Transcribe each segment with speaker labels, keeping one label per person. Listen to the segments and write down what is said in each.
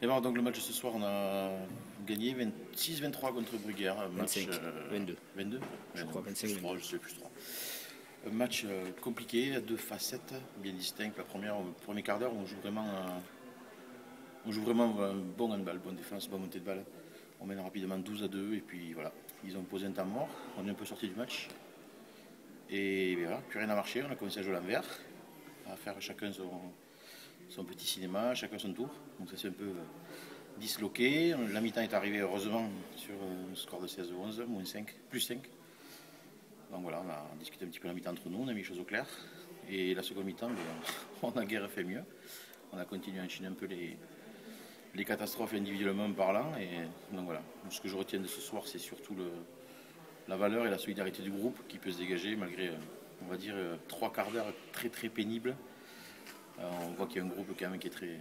Speaker 1: Et bon, donc le match de ce soir, on a gagné 26-23 contre Bruguière. Un match,
Speaker 2: 25, 22.
Speaker 1: 22
Speaker 2: Je crois, 25
Speaker 1: plus 3, je sais plus 3. Un match compliqué, à deux facettes bien distinctes. Le premier quart d'heure, on joue vraiment un bon handball, bonne défense, bonne montée de balle. On mène rapidement 12-2 et puis voilà, ils ont posé un temps mort. On est un peu sorti du match. Et voilà, plus rien n'a marché. On a commencé à jouer à l'envers, à faire chacun son petit cinéma, chacun son tour. Donc ça s'est un peu disloqué. La mi-temps est arrivée heureusement sur un score de 16-11, moins 5, plus 5. Donc voilà, on a discuté un petit peu la mi-temps entre nous, on a mis les choses au clair. Et la seconde mi-temps, on a guère fait mieux. On a continué à enchaîner un peu les catastrophes individuellement parlant. Et donc voilà, ce que je retiens de ce soir, c'est surtout la valeur et la solidarité du groupe qui peut se dégager malgré, on va dire, 3 quarts d'heure très très pénibles. On voit qu'il y a un groupe quand même qui est très,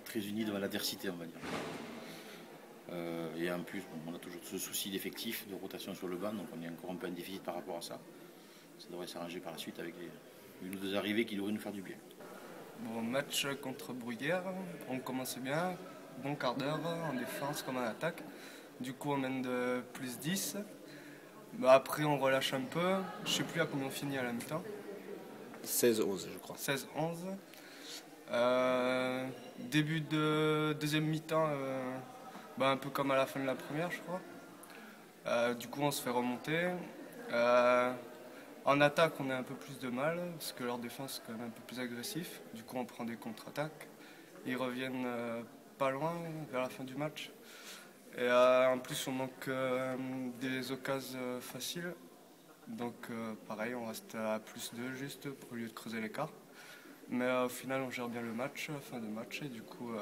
Speaker 1: très uni devant l'adversité, on va dire. Et en plus, on a toujours ce souci d'effectif, de rotation sur le banc, donc on est encore un peu en déficit par rapport à ça. Ça devrait s'arranger par la suite avec une ou deux arrivées qui devraient nous faire du bien.
Speaker 3: Bon, match contre Bruguière, on commence bien, bon quart d'heure en défense comme en attaque. Du coup on mène de plus 10. Après on relâche un peu, je sais plus à combien on finit à la mi-temps.
Speaker 2: 16-11, je crois.
Speaker 3: 16-11. Début de deuxième mi-temps, un peu comme à la fin de la première je crois. Du coup on se fait remonter. En attaque, on a un peu plus de mal, parce que leur défense est quand même un peu plus agressif. Du coup, on prend des contre-attaques. Ils reviennent pas loin vers la fin du match. Et en plus, on manque des occasions faciles. Donc, pareil, on reste à plus 2 juste, au lieu de creuser l'écart. Mais au final, on gère bien le match, fin de match, et du coup,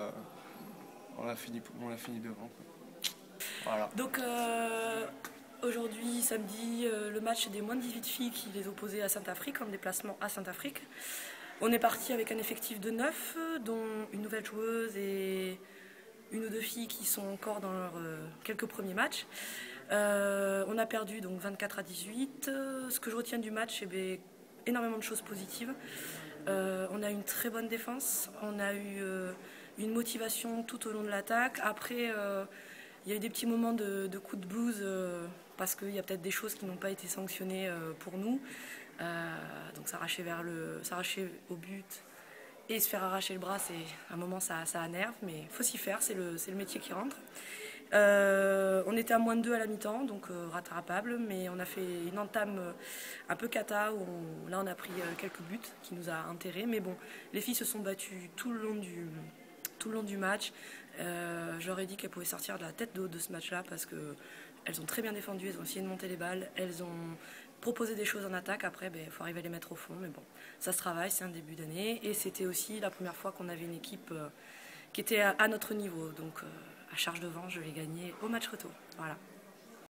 Speaker 3: on a fini devant, quoi. Voilà.
Speaker 4: Donc aujourd'hui, samedi, le match des moins de 18 filles qui les opposaient à Saint-Afrique, en déplacement à Saint-Afrique. On est parti avec un effectif de 9, dont une nouvelle joueuse et une ou deux filles qui sont encore dans leurs quelques premiers matchs. On a perdu donc 24-18. Ce que je retiens du match, c'est énormément de choses positives. On a eu une très bonne défense, on a eu une motivation tout au long de l'attaque. Après, il y a eu des petits moments de coups de blues parce qu'il y a peut-être des choses qui n'ont pas été sanctionnées pour nous. Donc s'arracher au but et se faire arracher le bras, à un moment ça énerve, mais il faut s'y faire, c'est le métier qui rentre. On était à moins de 2 à la mi-temps, donc rattrapable, mais on a fait une entame un peu cata où on a pris quelques buts qui nous a enterrés. Mais bon, les filles se sont battues tout le long du match. J'aurais dit qu'elles pouvaient sortir de la tête d'eau de ce match-là parce qu'elles ont très bien défendu, elles ont essayé de monter les balles, elles ont proposé des choses en attaque. Après, il faut arriver à les mettre au fond, mais bon, ça se travaille, c'est un début d'année. Et c'était aussi la première fois qu'on avait une équipe qui était à notre niveau. Donc, à charge de vent, je l'ai gagné au match retour. Voilà.